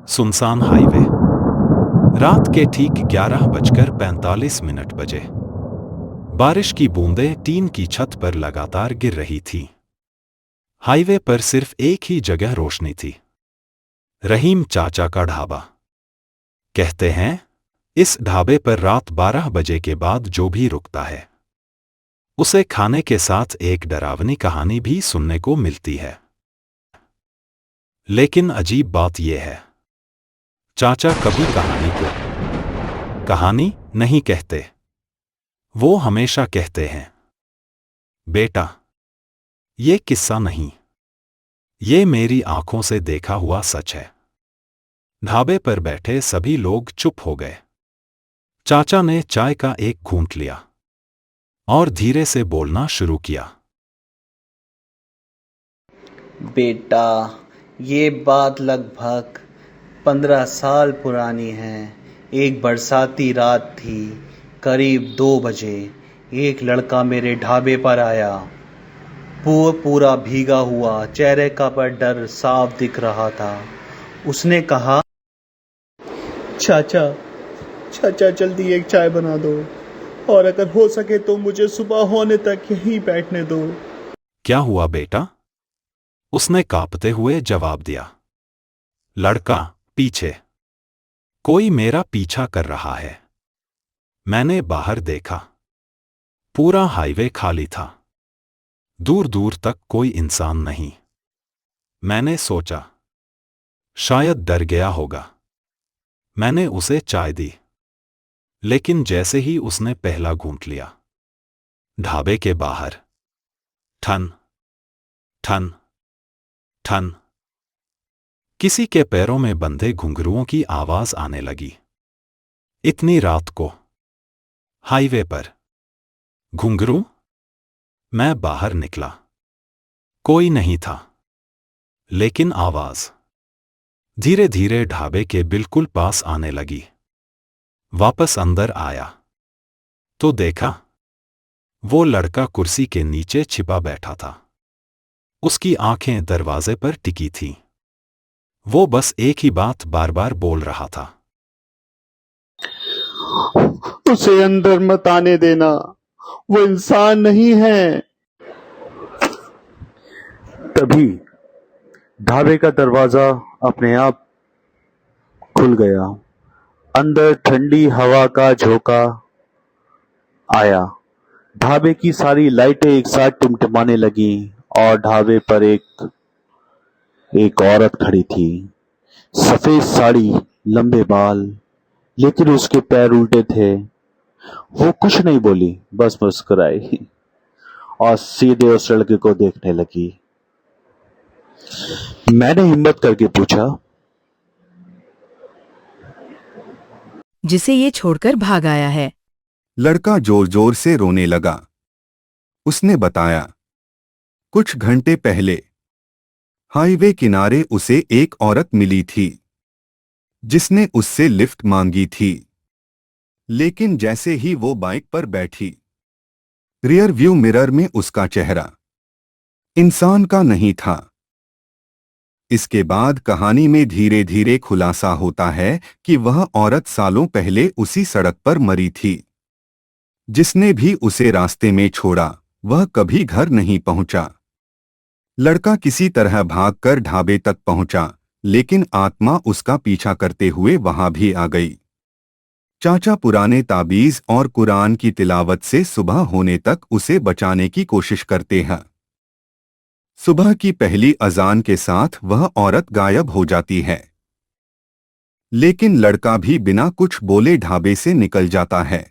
सुनसान हाईवे। रात के ठीक 11:45 बजे। बारिश की बूंदें टीन की छत पर लगातार गिर रही थीं। हाईवे पर सिर्फ एक ही जगह रोशनी थी, रहीम चाचा का ढाबा। कहते हैं, इस ढाबे पर रात 12 बजे के बाद जो भी रुकता है, उसे खाने के साथ एक डरावनी कहानी भी सुनने को मिलती है। लेकिन अजीब बात यह है, चाचा कभी कहानी नहीं कहते। वो हमेशा कहते हैं, बेटा, ये किस्सा नहीं, ये मेरी आंखों से देखा हुआ सच है। ढाबे पर बैठे सभी लोग चुप हो गए। चाचा ने चाय का एक घूंट लिया और धीरे से बोलना शुरू किया। बेटा, ये बात लगभग 15 साल पुरानी है। एक बरसाती रात थी, करीब 2 बजे। एक लड़का मेरे ढाबे पर आया, पूरा भीगा हुआ, चेहरे का पर डर साफ दिख रहा था। उसने कहा, चाचा चाचा जल्दी एक चाय बना दो, और अगर हो सके तो मुझे सुबह होने तक यहीं बैठने दो। क्या हुआ बेटा? उसने कांपते हुए जवाब दिया। लड़का, पीछे कोई मेरा पीछा कर रहा है। मैंने बाहर देखा, पूरा हाईवे खाली था, दूर दूर तक कोई इंसान नहीं। मैंने सोचा, शायद डर गया होगा। मैंने उसे चाय दी, लेकिन जैसे ही उसने पहला घूंट लिया, ढाबे के बाहर ठन ठन ठन किसी के पैरों में बंधे घुंघरुओं की आवाज आने लगी। इतनी रात को हाईवे पर घुंघरू? मैं बाहर निकला, कोई नहीं था, लेकिन आवाज धीरे धीरे ढाबे के बिल्कुल पास आने लगी। वापस अंदर आया तो देखा, वो लड़का कुर्सी के नीचे छिपा बैठा था। उसकी आंखें दरवाजे पर टिकी थीं। वो बस एक ही बात बार बार बोल रहा था, उसे अंदर मत आने देना, वो इंसान नहीं है। तभी ढाबे का दरवाजा अपने आप खुल गया। अंदर ठंडी हवा का झोंका आया। ढाबे की सारी लाइटें एक साथ टिमटिमाने लगी और ढाबे पर एक औरत खड़ी थी। सफेद साड़ी, लंबे बाल, लेकिन उसके पैर उल्टे थे। वो कुछ नहीं बोली, बस मुस्कुराई और सीधे उस लड़के को देखने लगी। मैंने हिम्मत करके पूछा, जिसे ये छोड़कर भाग आया है। लड़का जोर जोर से रोने लगा। उसने बताया, कुछ घंटे पहले हाईवे किनारे उसे एक औरत मिली थी, जिसने उससे लिफ्ट मांगी थी। लेकिन जैसे ही वो बाइक पर बैठी, रियर व्यू मिरर में उसका चेहरा इंसान का नहीं था। इसके बाद कहानी में धीरे धीरे खुलासा होता है कि वह औरत सालों पहले उसी सड़क पर मरी थी। जिसने भी उसे रास्ते में छोड़ा, वह कभी घर नहीं पहुंचा। लड़का किसी तरह भागकर ढाबे तक पहुंचा, लेकिन आत्मा उसका पीछा करते हुए वहां भी आ गई। चाचा पुराने ताबीज और कुरान की तिलावत से सुबह होने तक उसे बचाने की कोशिश करते हैं। सुबह की पहली अजान के साथ वह औरत गायब हो जाती है, लेकिन लड़का भी बिना कुछ बोले ढाबे से निकल जाता है।